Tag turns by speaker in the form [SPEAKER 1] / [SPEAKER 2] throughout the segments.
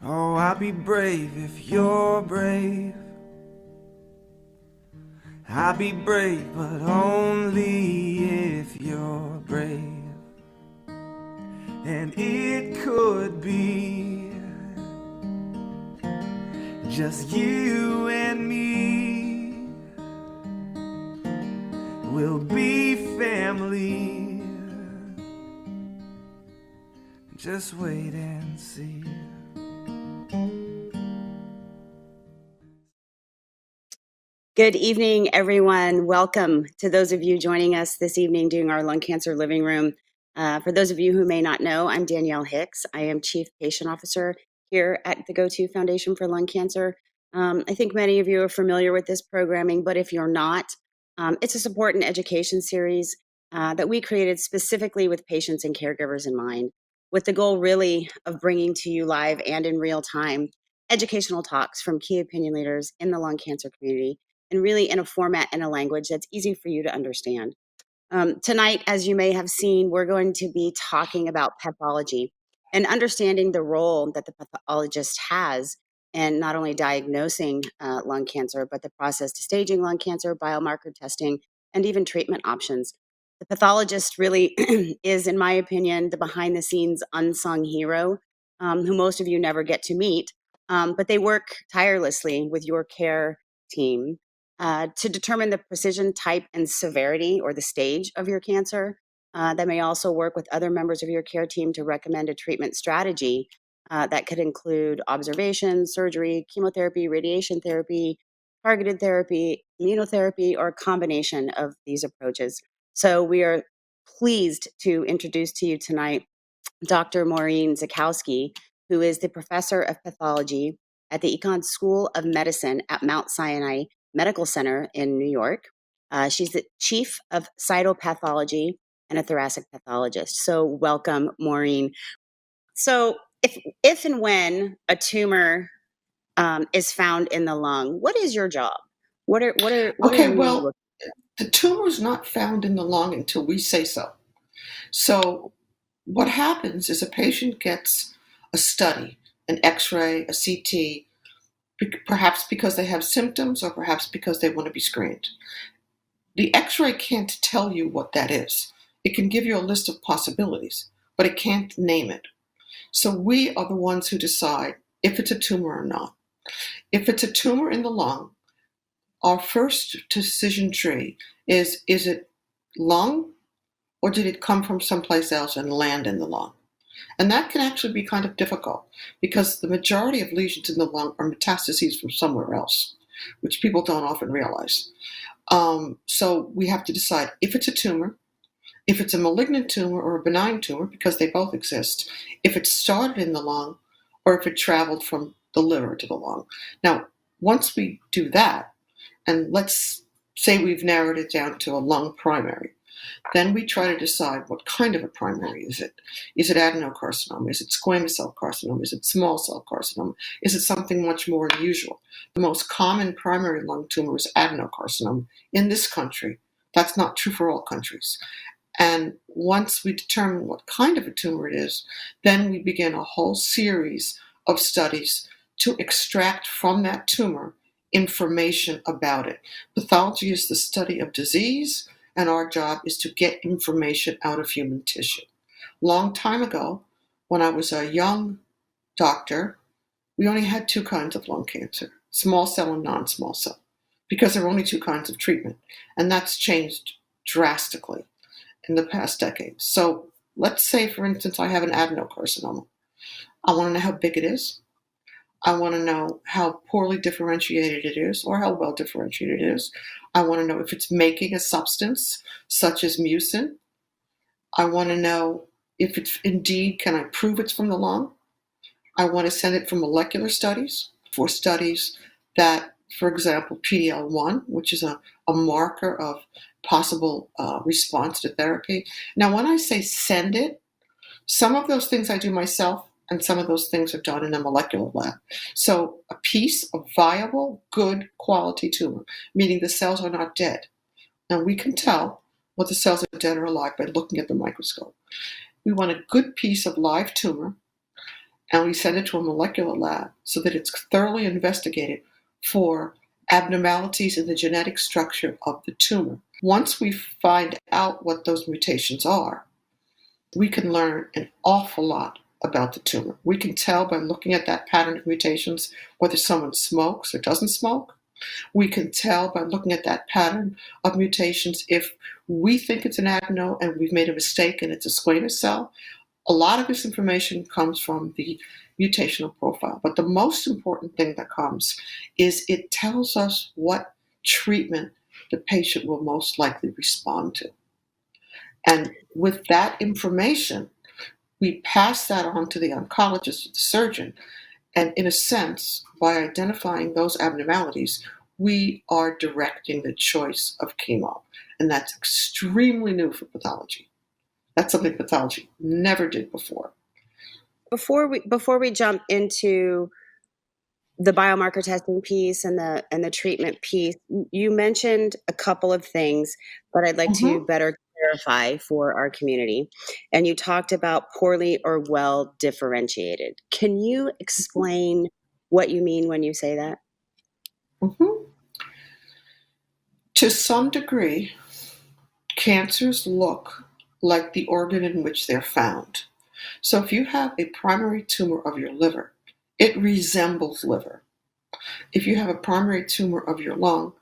[SPEAKER 1] Oh, I'll be brave if you're brave. I'll be brave, but only if you're brave. And it could be just you and me. We'll be family. Just wait and see.
[SPEAKER 2] Good evening, everyone. Welcome to those of you joining us this evening doing our lung cancer living room. For those of you who may not know, I'm Danielle Hicks. I am Chief Patient Officer here at the Go-To Foundation for Lung Cancer. I think many of you are familiar with this programming, but if you're not, it's a support and education series that we created specifically with patients and caregivers in mind, with the goal really of bringing to you live and in real time educational talks from key opinion leaders in the lung cancer community, and really in a format and a language that's easy for you to understand. Tonight, as you may have seen, we're going to be talking about pathology and understanding the role that the pathologist has in not only diagnosing lung cancer, but the process to staging lung cancer, biomarker testing, and even treatment options. The pathologist really is, in my opinion, the behind-the-scenes unsung hero who most of you never get to meet, but they work tirelessly with your care team to determine the precision, type, and severity or the stage of your cancer. They may also work with other members of your care team to recommend a treatment strategy that could include observation, surgery, chemotherapy, radiation therapy, targeted therapy, immunotherapy, or a combination of these approaches. So we are pleased to introduce to you tonight Dr. Maureen Zakowski, who is the professor of pathology at the Icahn School of Medicine at Mount Sinai Medical Center in New York. She's the chief of cytopathology and a thoracic pathologist. So welcome, Maureen. So if and when a tumor is found in the lung, what is your job? What are you
[SPEAKER 3] the tumor is not found in the lung until we say so. So what happens is a patient gets a study, an X-ray, a CT, perhaps because they have symptoms or perhaps because they want to be screened. The X-ray can't tell you what that is. It can give you a list of possibilities, but it can't name it. So we are the ones who decide if it's a tumor or not. If it's a tumor in the lung, our first decision tree is it lung or did it come from someplace else and land in the lung? And that can actually be kind of difficult because the majority of lesions in the lung are metastases from somewhere else, which people don't often realize. So we have to decide if it's a tumor, if it's a malignant tumor or a benign tumor, because they both exist, if it started in the lung or if it traveled from the liver to the lung. Now, once we do that, and let's say we've narrowed it down to a lung primary, then we try to decide what kind of a primary is it. Is it adenocarcinoma? Is it squamous cell carcinoma? Is it small cell carcinoma? Is it something much more unusual? The most common primary lung tumor is adenocarcinoma in this country. That's not true for all countries. And once we determine what kind of a tumor it is, then we begin a whole series of studies to extract from that tumor information about it. Pathology is the study of disease, and our job is to get information out of human tissue. Long time ago, when I was a young doctor, we only had two kinds of lung cancer, small cell and non-small cell, because there were only two kinds of treatment. And that's changed drastically in the past decade. So let's say, for instance, I have an adenocarcinoma. I want to know how big it is. I want to know how poorly differentiated it is or how well differentiated it is. I want to know if it's making a substance such as mucin. I want to know if it's indeed, can I prove it's from the lung? I want to send it for molecular studies, for studies that, for example, Pdl1, which is a marker of possible response to therapy. Now, when I say send it, some of those things I do myself, and some of those things are done in a molecular lab. So a piece of viable, good quality tumor, meaning the cells are not dead. Now we can tell whether the cells are dead or alive by looking at the microscope. We want a good piece of live tumor, and we send it to a molecular lab so that it's thoroughly investigated for abnormalities in the genetic structure of the tumor. Once we find out what those mutations are, we can learn an awful lot about the tumor. We can tell by looking at that pattern of mutations whether someone smokes or doesn't smoke. We can tell by looking at that pattern of mutations if we think it's an adeno and we've made a mistake and it's a squamous cell. A lot of this information comes from the mutational profile, but the most important thing that comes is it tells us what treatment the patient will most likely respond to. And with that information, we pass that on to the oncologist or the surgeon. And in a sense, by identifying those abnormalities, we are directing the choice of chemo. And that's extremely new for pathology. That's something pathology never did before.
[SPEAKER 2] Before we jump into the biomarker testing piece and the treatment piece, you mentioned a couple of things that I'd like to better clarify for our community. And you talked about poorly or well differentiated. Can you explain what you mean when you say that?
[SPEAKER 3] To some degree, cancers look like the organ in which they're found. So if you have a primary tumor of your liver, it resembles liver. If you have a primary tumor of your lung,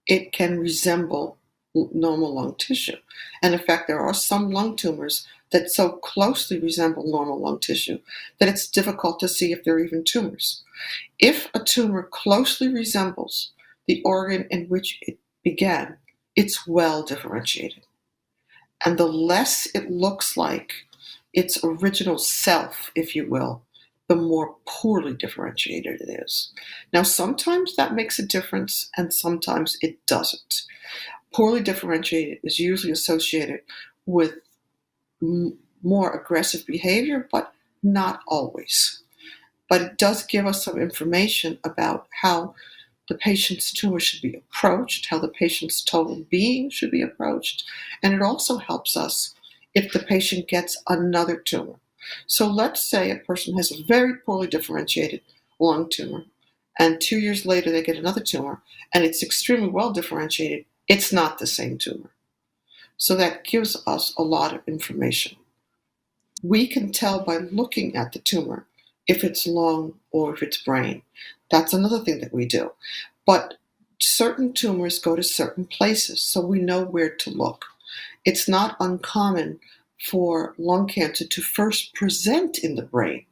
[SPEAKER 3] it can resemble normal lung tissue. And in fact, there are some lung tumors that so closely resemble normal lung tissue that it's difficult to see if they're even tumors. If a tumor closely resembles the organ in which it began, it's well differentiated. And the less it looks like its original self, if you will, the more poorly differentiated it is. Now, sometimes that makes a difference and sometimes it doesn't. Poorly differentiated is usually associated with more aggressive behavior, but not always. But it does give us some information about how the patient's tumor should be approached, how the patient's total being should be approached, and it also helps us if the patient gets another tumor. So let's say a person has a very poorly differentiated lung tumor, and 2 years later they get another tumor, and it's extremely well differentiated. It's not the same tumor. So that gives us a lot of information. We can tell by looking at the tumor if it's lung or if it's brain. That's another thing that we do. But certain tumors go to certain places, so we know where to look. It's not uncommon for lung cancer to first present in the brain.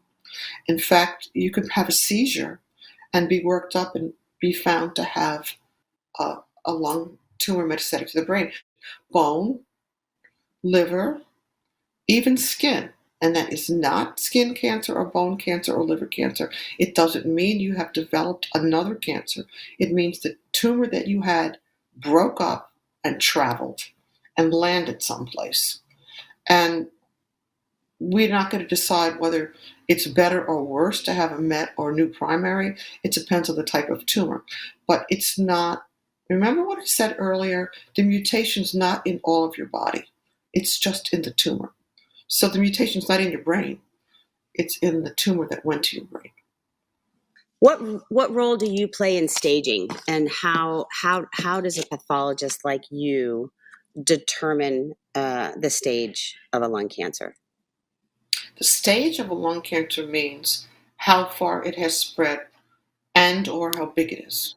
[SPEAKER 3] In fact, you could have a seizure and be worked up and be found to have a lung tumor metastatic to the brain. Bone, liver, even skin. And that is not skin cancer or bone cancer or liver cancer. It doesn't mean you have developed another cancer. It means the tumor that you had broke up and traveled and landed someplace. And we're not going to decide whether it's better or worse to have a met or new primary. It depends on the type of tumor. But it's not, remember what I said earlier? The mutation's not in all of your body. It's just in the tumor. So the mutation's not in your brain. It's in the tumor that went to your brain.
[SPEAKER 2] What role do you play in staging, and how does a pathologist like you determine the stage of a lung cancer?
[SPEAKER 3] The stage of a lung cancer means how far it has spread and or how big it is.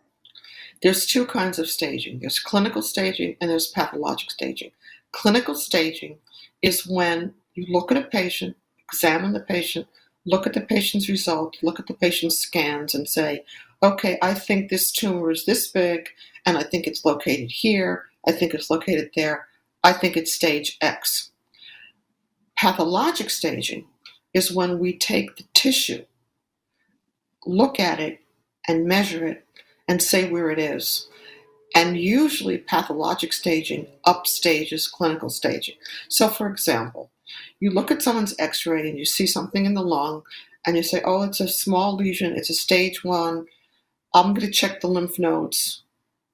[SPEAKER 3] There's two kinds of staging. There's clinical staging and there's pathologic staging. Clinical staging is when you look at a patient, examine the patient, look at the patient's result, look at the patient's scans and say, okay, I think this tumor is this big and I think it's located here, I think it's located there, I think it's stage X. Pathologic staging is when we take the tissue, look at it and measure it and say where it is. And usually pathologic staging upstages clinical staging. So for example, you look at someone's x-ray and you see something in the lung and you say, oh, it's a small lesion, it's a stage 1. I'm going to check the lymph nodes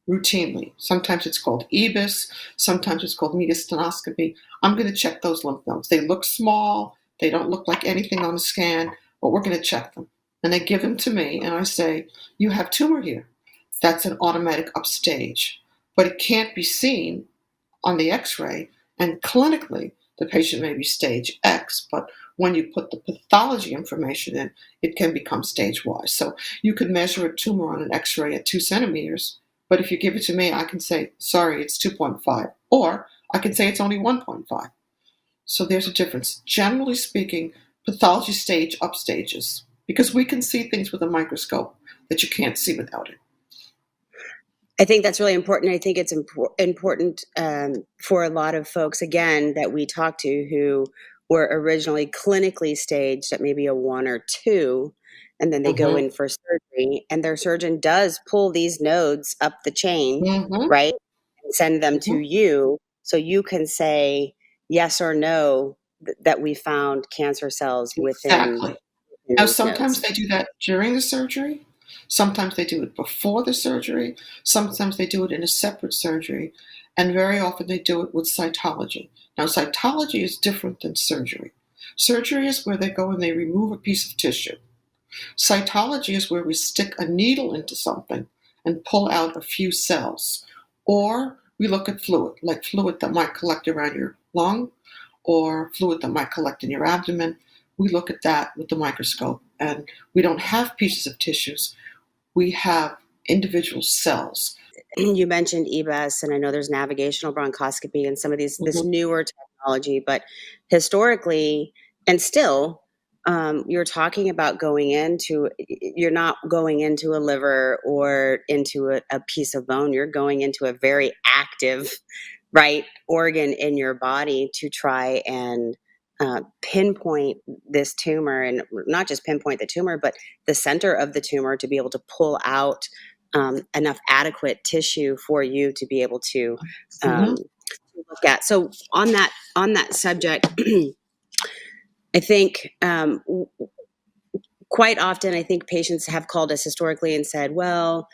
[SPEAKER 3] routinely. Sometimes it's called EBIS, sometimes it's called mediastinoscopy. I'm going to check those lymph nodes. They look small, they don't look like anything on the scan. but we're going to check them. And they give them to me, and I say, you have tumor here. That's an automatic upstage, but it can't be seen on the x-ray, and clinically, the patient may be stage X, but when you put the pathology information in, it can become stage Y. So you could measure a tumor on an x-ray at 2 centimeters, but if you give it to me, I can say, sorry, it's 2.5, or I can say it's only 1.5. So there's a difference. Generally speaking, pathology stage upstages, because we can see things with a microscope that you can't see without it.
[SPEAKER 2] I think that's really important. I think it's important for a lot of folks, again, that we talk to who were originally clinically staged at maybe a 1 or 2, and then they go in for surgery, and their surgeon does pull these nodes up the chain, right, and send them to you, so you can say yes or no that we found cancer cells within.
[SPEAKER 3] Exactly. Now, sometimes they do that during the surgery. Sometimes they do it before the surgery. Sometimes they do it in a separate surgery. And very often they do it with cytology. Now, cytology is different than surgery. Surgery is where they go and they remove a piece of tissue. Cytology is where we stick a needle into something and pull out a few cells. Or we look at fluid, like fluid that might collect around your lung or fluid that might collect in your abdomen. We look at that with the microscope, and we don't have pieces of tissues. We have individual cells.
[SPEAKER 2] You mentioned EBS, and I know there's navigational bronchoscopy and some of these this newer technology, but historically and still, you're talking about you're not going into a liver or into a piece of bone. You're going into a very active, right, organ in your body to try and pinpoint this tumor, and not just pinpoint the tumor, but the center of the tumor to be able to pull out enough adequate tissue for you to be able to look at. So on that subject, I think quite often, I think patients have called us historically and said, well,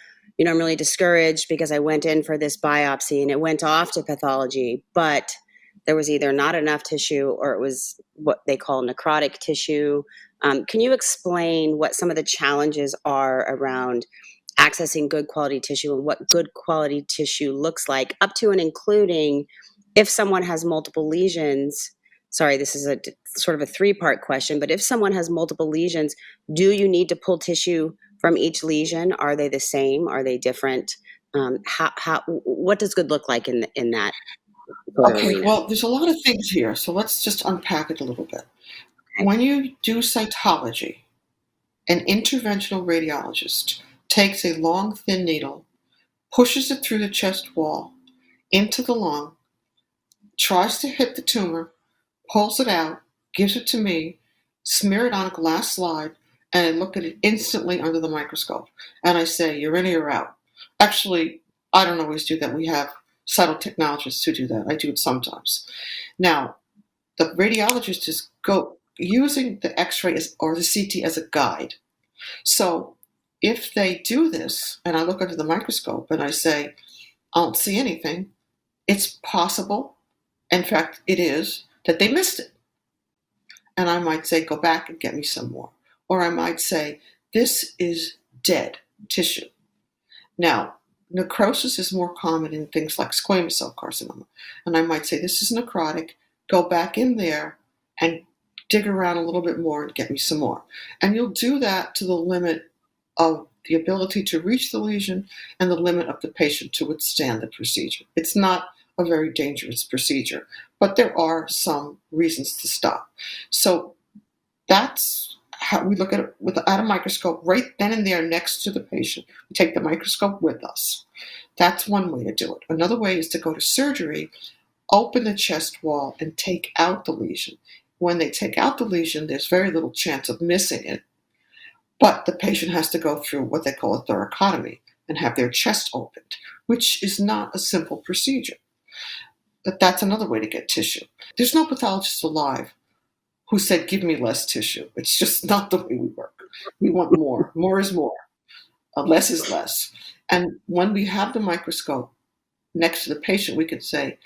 [SPEAKER 2] I'm really discouraged because I went in for this biopsy and it went off to pathology, but there was either not enough tissue or it was what they call necrotic tissue. Can you explain what some of the challenges are around accessing good quality tissue and what good quality tissue looks like, up to and including if someone has multiple lesions? Sorry, this is a sort of a 3-part question, but if someone has multiple lesions, do you need to pull tissue from each lesion? Are they the same? Are they different? What does good look like in that?
[SPEAKER 3] Okay, well, there's a lot of things here, so let's just unpack it a little bit. Okay. When you do cytology, an interventional radiologist takes a long, thin needle, pushes it through the chest wall, into the lung, tries to hit the tumor, pulls it out, gives it to me, smear it on a glass slide, and I look at it instantly under the microscope. And I say, you're in or you're out. Actually, I don't always do that. We have subtle technologists who do that. I do it sometimes. Now, the radiologist is using the X-ray or the CT as a guide. So if they do this, and I look under the microscope and I say, I don't see anything, it's possible, in fact, it is, that they missed it. And I might say, go back and get me some more. Or I might say, this is dead tissue. Now, necrosis is more common in things like squamous cell carcinoma. And I might say, this is necrotic, go back in there and dig around a little bit more and get me some more. And you'll do that to the limit of the ability to reach the lesion and the limit of the patient to withstand the procedure. It's not a very dangerous procedure, but there are some reasons to stop. So that's how we look at it at a microscope right then and there next to the patient. We take the microscope with us. That's one way to do it. Another way is to go to surgery, open the chest wall, and take out the lesion. When they take out the lesion, there's very little chance of missing it, but the patient has to go through what they call a thoracotomy and have their chest opened, which is not a simple procedure. But that's another way to get tissue. There's no pathologist alive who said, give me less tissue. It's just not the way we work. We want more. More is more. Less is less. And when we have the microscope next to the patient, we could say,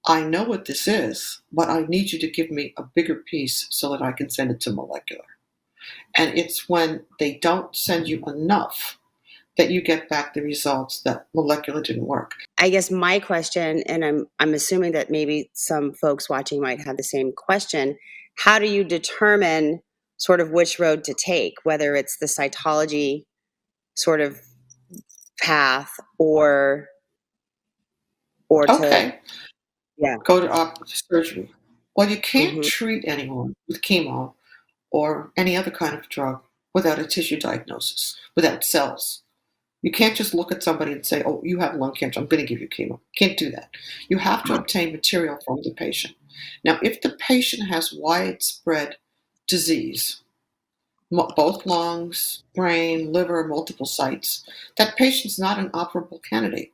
[SPEAKER 3] I know what this is, but I need you to give me a bigger piece so that I can send it to molecular. And it's when they don't send you enough that you get back the results that molecular didn't work.
[SPEAKER 2] I guess my question, and I'm assuming that maybe some folks watching might have the same question, how do you determine sort of which road to take, whether it's the cytology sort of path or
[SPEAKER 3] Okay,
[SPEAKER 2] yeah.
[SPEAKER 3] go to operative surgery. Well, you can't
[SPEAKER 2] Mhm.
[SPEAKER 3] treat anyone with chemo or any other kind of drug without a tissue diagnosis, without cells. You can't just look at somebody and say, oh, you have lung cancer, I'm going to give you chemo. Can't do that. You have to obtain material from the patient. Now, if the patient has widespread disease, both lungs, brain, liver, multiple sites, that patient's not an operable candidate.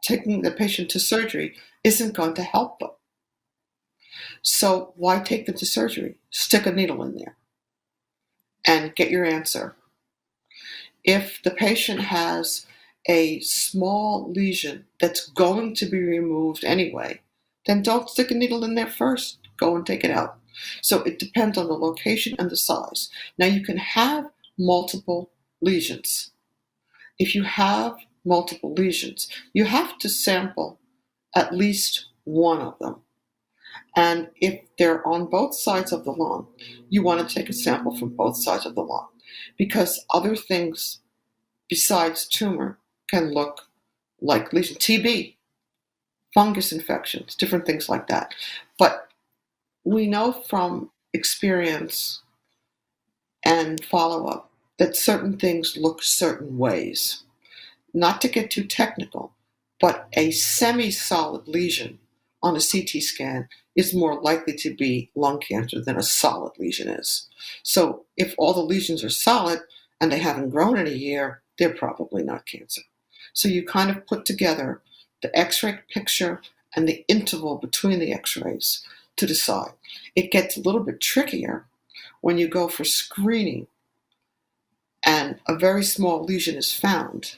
[SPEAKER 3] Taking the patient to surgery isn't going to help them. So why take them to surgery? Stick a needle in there and get your answer. If the patient has a small lesion that's going to be removed anyway, then don't stick a needle in there first. Go and take it out. So it depends on the location and the size. Now you can have multiple lesions. If you have multiple lesions, you have to sample at least one of them. And if they're on both sides of the lung, you want to take a sample from both sides of the lung, because other things besides tumor can look like lesion. TB, fungus infections, different things like that. But we know from experience and follow-up that certain things look certain ways. Not to get too technical, but a semi-solid lesion on a CT scan is more likely to be lung cancer than a solid lesion is. So if all the lesions are solid and they haven't grown in a year, they're probably not cancer. So you kind of put together the X-ray picture and the interval between the X-rays to decide. It gets a little bit trickier when you go for screening and a very small lesion is found.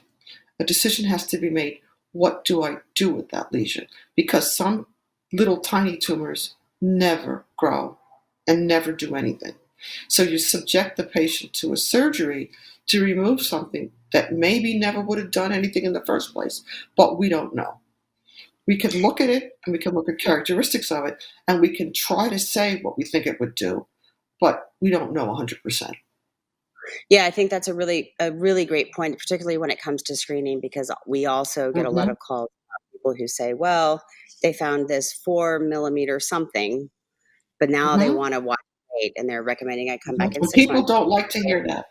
[SPEAKER 3] A decision has to be made, what do I do with that lesion? Because some little tiny tumors never grow and never do anything. So you subject the patient to a surgery to remove something that maybe never would have done anything in the first place, but we don't know. We can look at it and we can look at characteristics of it and we can try to say what we think it would do, but we don't know 100%.
[SPEAKER 2] Yeah, I think that's a really great point, particularly when it comes to screening, because we also get a lot of calls from people who say, well, they found this 4 millimeter something, but now they want to watch weight and they're recommending I come back in
[SPEAKER 3] And
[SPEAKER 2] 6
[SPEAKER 3] people
[SPEAKER 2] months.
[SPEAKER 3] don't like to hear that.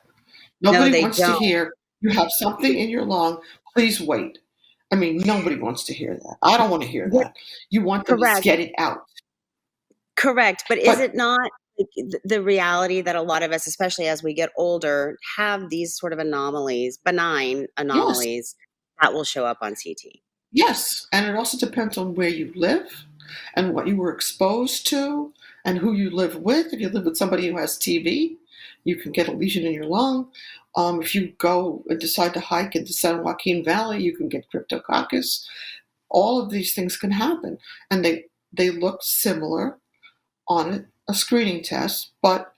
[SPEAKER 2] No,
[SPEAKER 3] Nobody
[SPEAKER 2] they
[SPEAKER 3] wants to
[SPEAKER 2] don't.
[SPEAKER 3] hear, you have something in your lung, please wait. I mean, nobody wants to hear that. I don't want to hear that. You want them to
[SPEAKER 2] Correct.
[SPEAKER 3] get it out.
[SPEAKER 2] Correct. But is it not the reality that a lot of us, especially as we get older, have these sort of anomalies, benign anomalies that will show up on CT?
[SPEAKER 3] Yes, and it also depends on where you live and what you were exposed to and who you live with. If you live with somebody who has TB, you can get a lesion in your lung. If you go and decide to hike into San Joaquin Valley, you can get cryptococcus. All of these things can happen, and they look similar on a screening test, but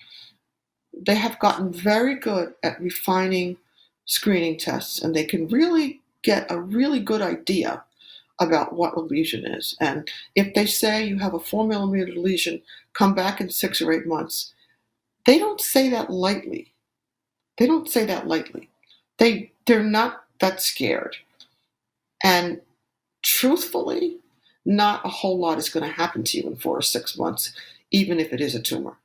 [SPEAKER 3] they have gotten very good at refining screening tests, and they can really get a really good idea about what a lesion is. And if they say you have a 4 millimeter lesion, come back in 6 or 8 months, they don't say that lightly. They don't say that lightly. They're not that scared. And truthfully, not a whole lot is going to happen to you in 4 or 6 months, even if it is a tumor.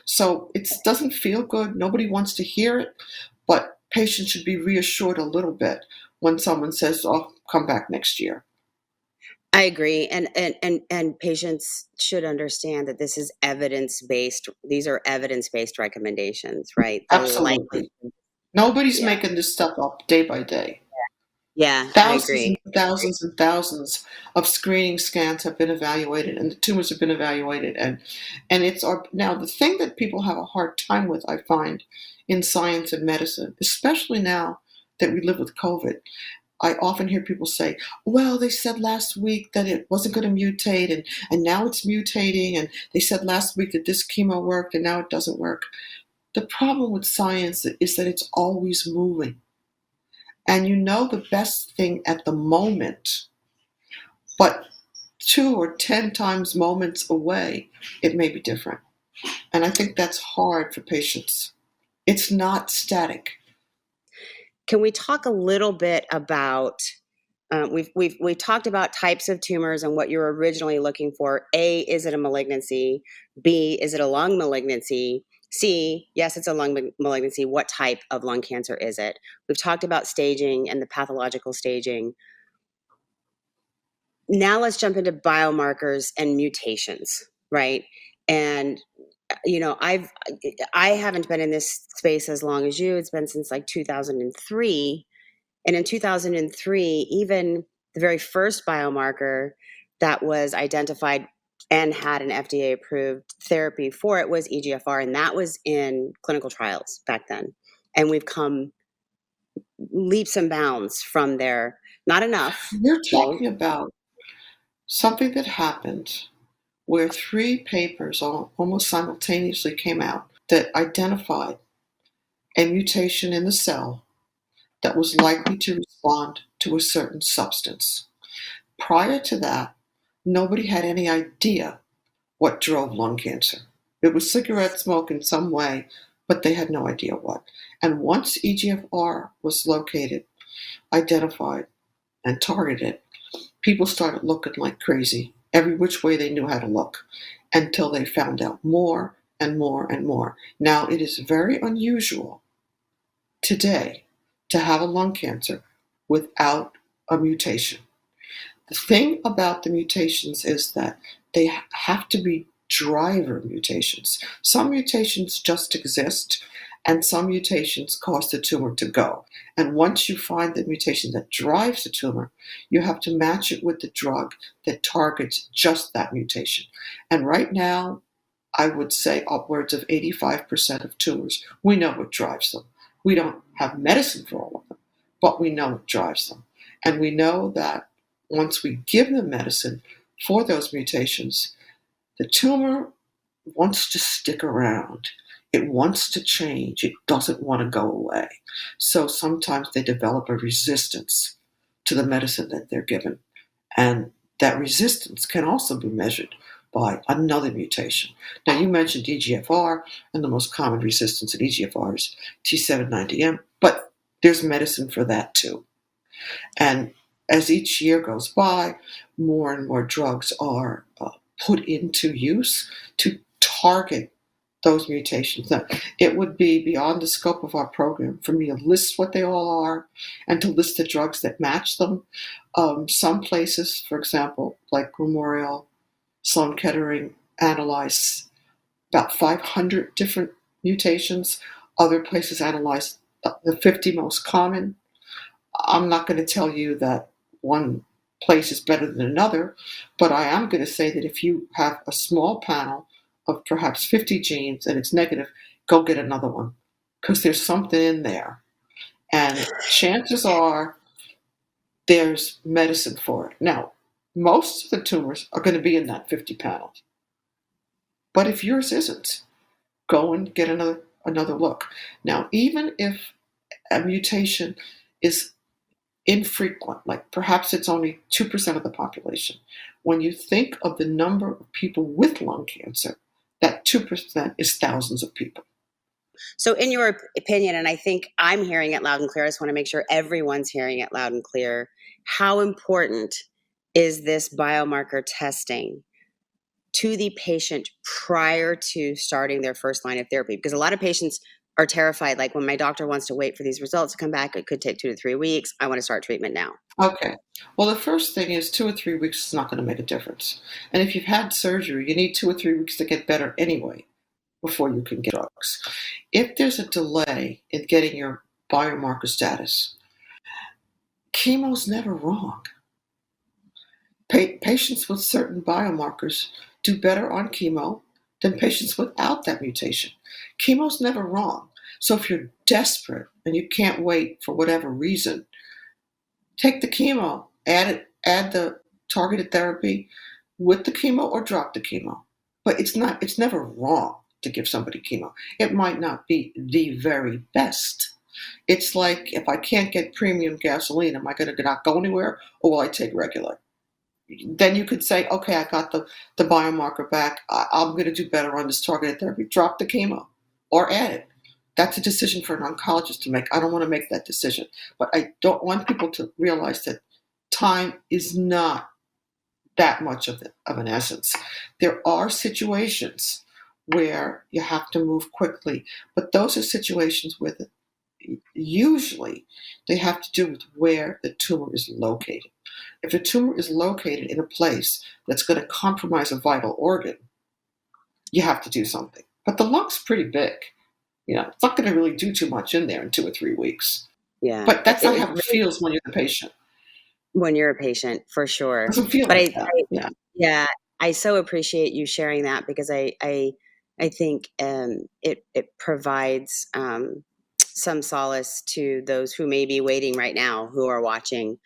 [SPEAKER 3] So it doesn't feel good. Nobody wants to hear it, but patients should be reassured a little bit when someone says, oh, come back next year.
[SPEAKER 2] I agree. And patients should understand that this is evidence-based. These are evidence-based recommendations, right?
[SPEAKER 3] Absolutely. Nobody's making this stuff up day by day.
[SPEAKER 2] Yeah, I agree.
[SPEAKER 3] Thousands and thousands of screening scans have been evaluated, and the tumors have been evaluated, and it's now the thing that people have a hard time with, I find, in science and medicine, especially now that we live with COVID. I often hear people say, well, they said last week that it wasn't going to mutate, and now it's mutating, and they said last week that this chemo worked, and now it doesn't work. The problem with science is that it's always moving. And you know the best thing at the moment, but 2 or 10 times moments away, it may be different. And I think that's hard for patients. It's not static.
[SPEAKER 2] Can we talk a little bit about, we've talked about types of tumors and what you're originally looking for. A, is it a malignancy? B, is it a lung malignancy? C, yes, it's a lung malignancy. What type of lung cancer is it? We've talked about staging and the pathological staging. Now let's jump into biomarkers and mutations, right? And I haven't been in this space as long as you. It's been since like 2003. And in 2003, even the very first biomarker that was identified and had an FDA approved therapy for it was EGFR. And that was in clinical trials back then. And we've come leaps and bounds from there. Not enough.
[SPEAKER 3] You're talking about something that happened where 3 papers almost simultaneously came out that identified a mutation in the cell that was likely to respond to a certain substance. Prior to that, nobody had any idea what drove lung cancer. It was cigarette smoke in some way, but they had no idea what. And once EGFR was located, identified, and targeted, people started looking like crazy, every which way they knew how to look, until they found out more and more and more. Now, it is very unusual today to have a lung cancer without a mutation. The thing about the mutations is that they have to be driver mutations. Some mutations just exist, and some mutations cause the tumor to go. And once you find the mutation that drives the tumor, you have to match it with the drug that targets just that mutation. And right now, I would say upwards of 85% of tumors, we know what drives them. We don't have medicine for all of them, but we know what drives them. And we know that once we give them medicine for those mutations, the tumor wants to stick around. It wants to change. It doesn't want to go away. So sometimes they develop a resistance to the medicine that they're given. And that resistance can also be measured by another mutation. Now, you mentioned EGFR, and the most common resistance in EGFR is T790M, but there's medicine for that too. And as each year goes by, more and more drugs are put into use to target those mutations. Now, it would be beyond the scope of our program for me to list what they all are and to list the drugs that match them. Some places, for example, like Memorial Sloan Kettering, analyze about 500 different mutations. Other places analyze the 50 most common. I'm not going to tell you that one place is better than another, but I am going to say that if you have a small panel of perhaps 50 genes and it's negative, go get another one, because there's something in there. And chances are there's medicine for it. Now, most of the tumors are going to be in that 50 panel. But if yours isn't, go and get another look. Now, even if a mutation is infrequent, like perhaps it's only 2% of the population, when you think of the number of people with lung cancer, that 2% is thousands of people.
[SPEAKER 2] So in your opinion, and I think I'm hearing it loud and clear, I just want to make sure everyone's hearing it loud and clear, how important is this biomarker testing to the patient prior to starting their first line of therapy? Because a lot of patients are terrified, like when my doctor wants to wait for these results to come back, it could take 2 to 3 weeks. I want to start treatment now.
[SPEAKER 3] Okay. Well, the first thing is 2 or 3 weeks is not going to make a difference. And if you've had surgery, you need 2 or 3 weeks to get better anyway before you can get drugs. If there's a delay in getting your biomarker status, chemo's never wrong. Patients with certain biomarkers do better on chemo than patients without that mutation. Chemo's never wrong. So if you're desperate and you can't wait for whatever reason, take the chemo, add the targeted therapy with the chemo or drop the chemo. But it's never wrong. to give somebody chemo. It might not be the very best. It's like, if I can't get premium gasoline, am I going to not go anywhere, or will I take regular? Then you could say, okay, I got the biomarker back. I'm going to do better on this targeted therapy. Drop the chemo or add it. That's a decision for an oncologist to make. I don't want to make that decision. But I don't want people to realize that time is not that much of an essence. There are situations where you have to move quickly, but those are situations where usually they have to do with where the tumor is located. If a tumor is located in a place that's going to compromise a vital organ, you have to do something. But the lung's pretty big. It's not going to really do too much in there in 2 or 3 weeks.
[SPEAKER 2] Yeah.
[SPEAKER 3] But that's not how it feels when you're the patient.
[SPEAKER 2] When you're a patient, for sure.
[SPEAKER 3] It doesn't feel
[SPEAKER 2] But
[SPEAKER 3] like that.
[SPEAKER 2] Yeah, I so appreciate you sharing that, because I think it provides some solace to those who may be waiting right now, who are watching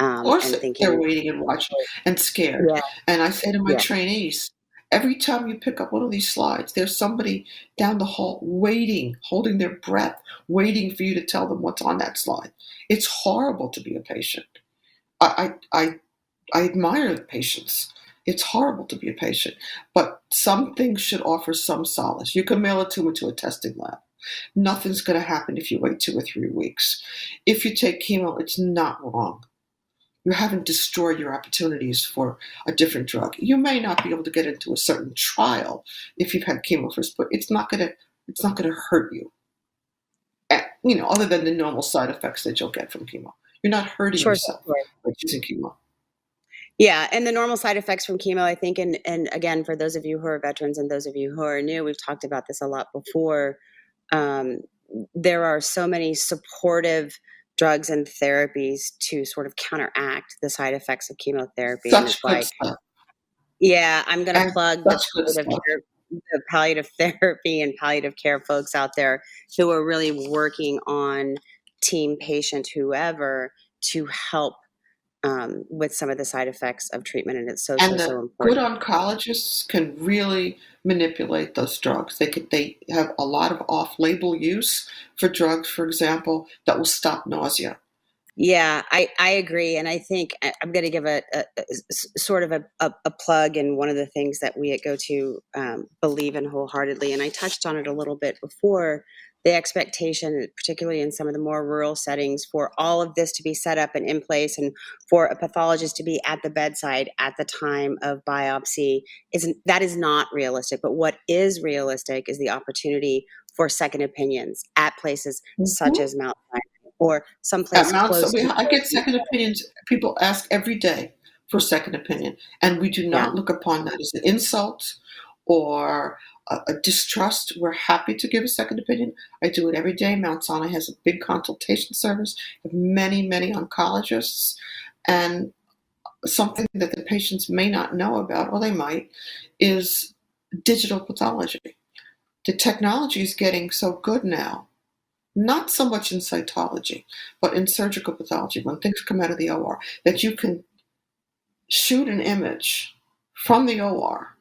[SPEAKER 3] Or
[SPEAKER 2] and thinking
[SPEAKER 3] they're waiting and watching and scared.
[SPEAKER 2] Yeah.
[SPEAKER 3] And I say to my
[SPEAKER 2] Yeah.
[SPEAKER 3] trainees, every time you pick up one of these slides, there's somebody down the hall waiting, holding their breath, waiting for you to tell them what's on that slide. It's horrible to be a patient. I admire the patients. It's horrible to be a patient, but some things should offer some solace. You can mail a tumor to a testing lab. Nothing's going to happen if you wait 2 or 3 weeks. If you take chemo, it's not wrong. You haven't destroyed your opportunities for a different drug. You may not be able to get into a certain trial if you've had chemo first, but it's not going to hurt you. Other than the normal side effects that you'll get from chemo. You're not hurting yourself by choosing chemo.
[SPEAKER 2] Yeah, and the normal side effects from chemo, I think, and again, for those of you who are veterans and those of you who are new, we've talked about this a lot before. There are so many supportive drugs and therapies to sort of counteract the side effects of chemotherapy.
[SPEAKER 3] Such good stuff.
[SPEAKER 2] Yeah, I'm going to plug
[SPEAKER 3] the
[SPEAKER 2] palliative therapy and palliative care folks out there who are really working on team, patient, whoever, to help with some of the side effects of treatment. And it's so important.
[SPEAKER 3] Good oncologists can really manipulate those drugs. They have a lot of off-label use for drugs, for example, that will stop nausea.
[SPEAKER 2] Yeah, I agree. And I think I'm going to give a sort of a plug, and one of the things that we at GoTo believe in wholeheartedly, and I touched on it a little bit before, the expectation, particularly in some of the more rural settings, for all of this to be set up and in place, and for a pathologist to be at the bedside at the time of biopsy, that is not realistic. But what is realistic is the opportunity for second opinions at places such as Mount Sinai, or someplace close.
[SPEAKER 3] I get second opinions. People ask every day for second opinion, and we do not look upon that as an insult or a distrust. We're happy to give a second opinion. I do it every day. Mount Sinai has a big consultation service with many, many oncologists, and something that the patients may not know about, or they might, is digital pathology. The technology is getting so good now, not so much in cytology, but in surgical pathology, when things come out of the OR, that you can shoot an image from the OR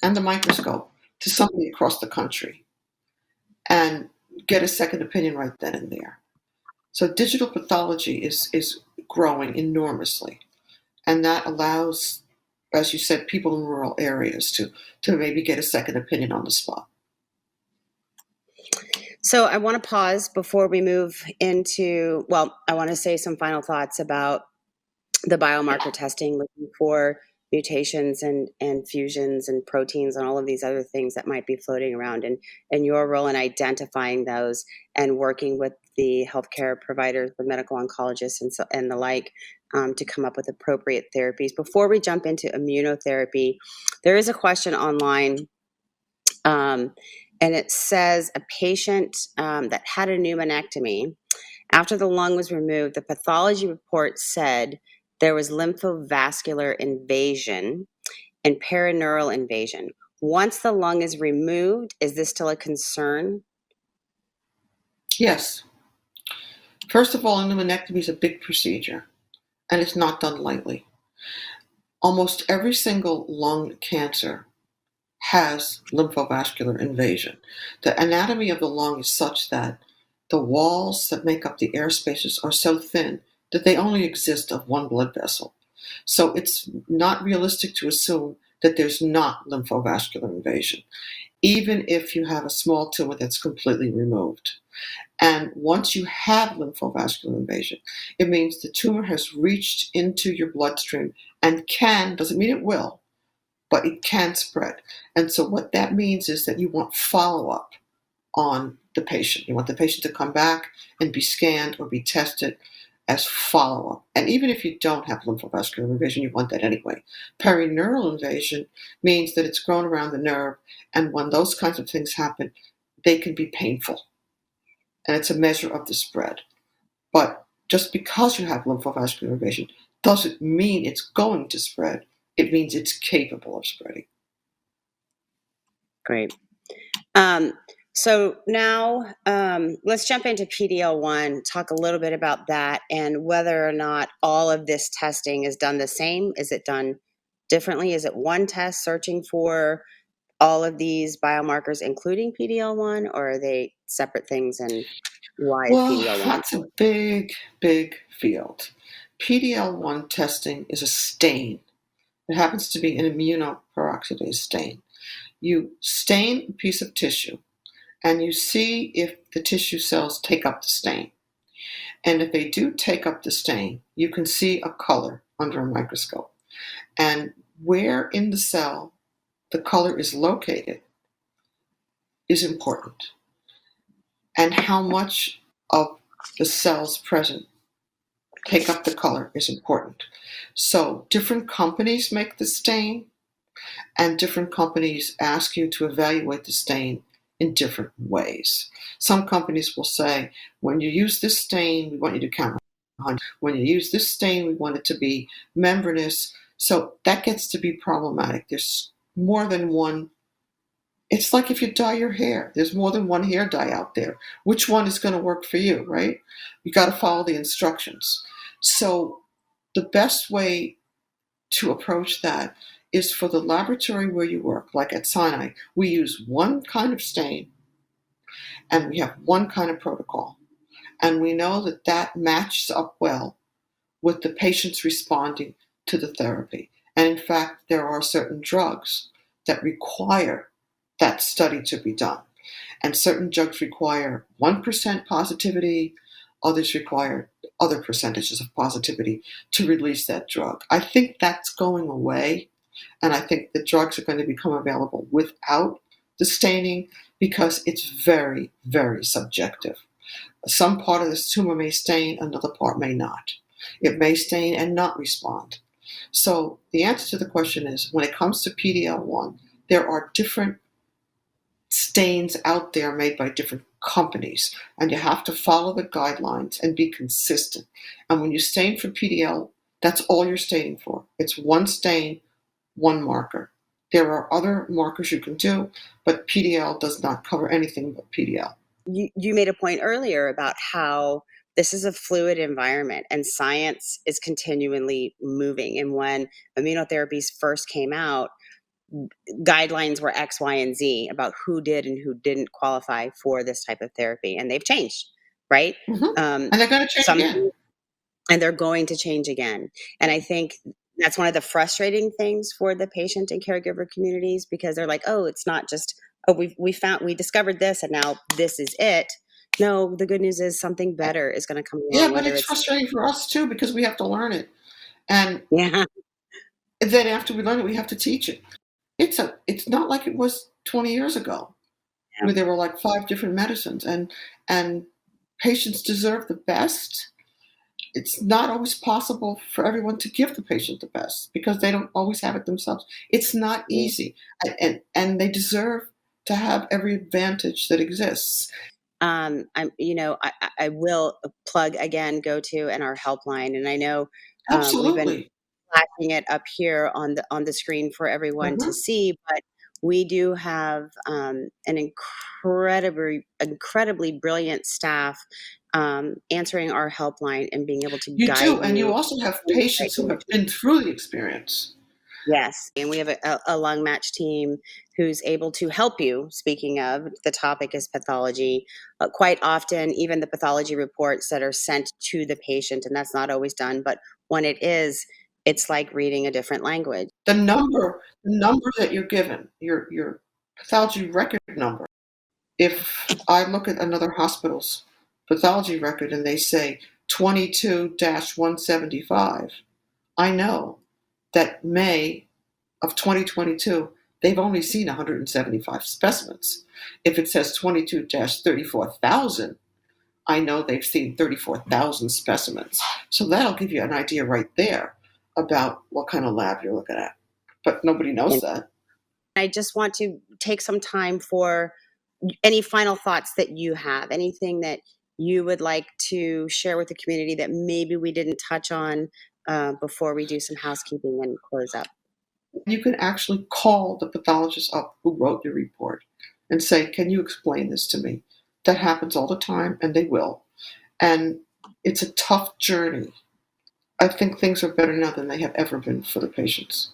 [SPEAKER 3] and the microscope to somebody across the country and get a second opinion right then and there. So digital pathology is growing enormously. And that allows, as you said, people in rural areas to maybe get a second opinion on the spot.
[SPEAKER 2] So I want to pause before we move into, I want to say some final thoughts about the biomarker testing, looking for mutations and fusions and proteins and all of these other things that might be floating around, and your role in identifying those and working with the healthcare providers, the medical oncologists and the like, to come up with appropriate therapies. Before we jump into immunotherapy, there is a question online, and it says a patient that had a pneumonectomy, after the lung was removed, the pathology report said there was lymphobascular invasion and perineural invasion. Once the lung is removed, is this still a concern?
[SPEAKER 3] Yes. First of all, a pneumonectomy is a big procedure, and it's not done lightly. Almost every single lung cancer has lymphobascular invasion. The anatomy of the lung is such that the walls that make up the air spaces are so thin that they only exist of one blood vessel. So it's not realistic to assume that there's not lymphobascular invasion, even if you have a small tumor that's completely removed. And once you have lymphobascular invasion, it means the tumor has reached into your bloodstream and doesn't mean it will, but it can spread. And so what that means is that you want follow-up on the patient. You want the patient to come back and be scanned or be tested as follow-up. And even if you don't have lymphobascular invasion, you want that anyway. Perineural invasion means that it's grown around the nerve, and when those kinds of things happen, they can be painful. And it's a measure of the spread. But just because you have lymphobascular invasion doesn't mean it's going to spread. It means it's capable of spreading.
[SPEAKER 2] Great. So now let's jump into Pdl1, talk a little bit about that and whether or not all of this testing is done the same. Is it done differently? Is it one test searching for all of these biomarkers, including Pdl1, or are they separate things, and why is Pdl1?
[SPEAKER 3] That's a big, big field. Pdl1 testing is a stain. It happens to be an immunoperoxidase stain. You stain a piece of tissue, and you see if the tissue cells take up the stain. And if they do take up the stain, you can see a color under a microscope. And where in the cell the color is located is important. And how much of the cells present take up the color is important. So different companies make the stain, and different companies ask you to evaluate the stain in different ways. Some companies will say, when you use this stain, we want you to count 100. When you use this stain, we want it to be membranous. So that gets to be problematic. There's more than one. It's like if you dye your hair. There's more than one hair dye out there. Which one is going to work for you, right? You got to follow the instructions. So the best way to approach that is for the laboratory where you work, like at Sinai, we use one kind of stain and we have one kind of protocol. And we know that that matches up well with the patients responding to the therapy. And in fact, there are certain drugs that require that study to be done. And certain drugs require 1% positivity, others require other percentages of positivity to release that drug. I think that's going away. And I think the drugs are going to become available without the staining because it's very, very subjective. Some part of this tumor may stain, another part may not. It may stain and not respond. So the answer to the question is, when it comes to Pdl1, there are different stains out there made by different companies, and you have to follow the guidelines and be consistent. And when you stain for PDL, that's all you're staining for. It's one stain, one marker. There are other markers you can do, but PDL does not cover anything but PDL.
[SPEAKER 2] You made a point earlier about how this is a fluid environment and science is continually moving. And when immunotherapies first came out, guidelines were X, Y, and Z about who did and who didn't qualify for this type of therapy. And they've changed, right?
[SPEAKER 3] Mm-hmm. And they're going to change again.
[SPEAKER 2] And they're going to change again. And I think that's one of the frustrating things for the patient and caregiver communities, because they're like, oh, it's not just, oh, we discovered this and now this is it. No, the good news is something better is going to come along.
[SPEAKER 3] Yeah, but it's frustrating for us too, because we have to learn it. And then after we learn it, we have to teach it. It's not like it was 20 years ago, where there were like 5 different medicines, and patients deserve the best. It's not always possible for everyone to give the patient the best because they don't always have it themselves. It's not easy, and they deserve to have every advantage that exists.
[SPEAKER 2] I will plug again, go to and our helpline, and I know we've been flashing it up here on the screen for everyone to see, but we do have an incredibly brilliant staff answering our helpline and being able to guide you.
[SPEAKER 3] And you also have patients who have been through the experience.
[SPEAKER 2] Yes, and we have a lung match team who's able to help you. Speaking of, the topic is pathology. Quite often, even the pathology reports that are sent to the patient, and that's not always done, but when it is, it's like reading a different language.
[SPEAKER 3] The number that you're given, your pathology record number, if I look at another hospital's pathology record and they say 22-175, I know that May of 2022, they've only seen 175 specimens. If it says 22-34,000, I know they've seen 34,000 specimens. So that'll give you an idea right there about what kind of lab you're looking at. But nobody knows that.
[SPEAKER 2] I just want to take some time for any final thoughts that you have, anything that you would like to share with the community that maybe we didn't touch on before we do some housekeeping and close up.
[SPEAKER 3] You can actually call the pathologist up who wrote your report and say, can you explain this to me? That happens all the time, and they will. And it's a tough journey. I think things are better now than they have ever been for the patients.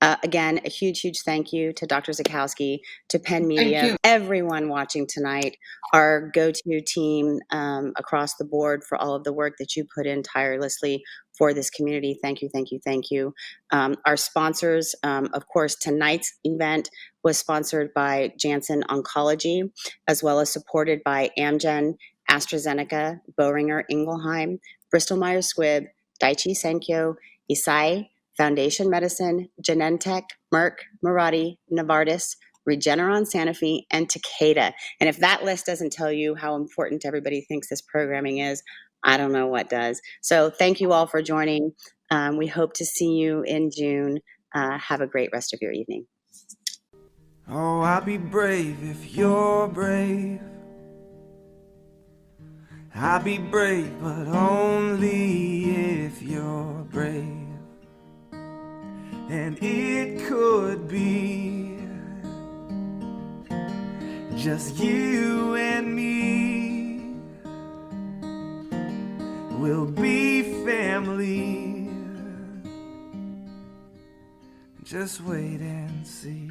[SPEAKER 2] Again, a huge, huge thank you to Dr. Zakowski, to Penn Media, everyone watching tonight, our go-to team across the board for all of the work that you put in tirelessly for this community. Thank you, thank you, thank you. Our sponsors, of course, tonight's event was sponsored by Janssen Oncology, as well as supported by Amgen, AstraZeneca, Boehringer Ingelheim, Bristol Myers Squibb, Daiichi Sankyo, Eisai, Foundation Medicine, Genentech, Merck, Mirati, Novartis, Regeneron, Sanofi, and Takeda. And if that list doesn't tell you how important everybody thinks this programming is, I don't know what does. So thank you all for joining. We hope to see you in June. Have a great rest of your evening.
[SPEAKER 1] Oh, I'll be brave if you're brave. I'll be brave, but only if you're brave. And it could be just you and me. We'll be family. Just wait and see.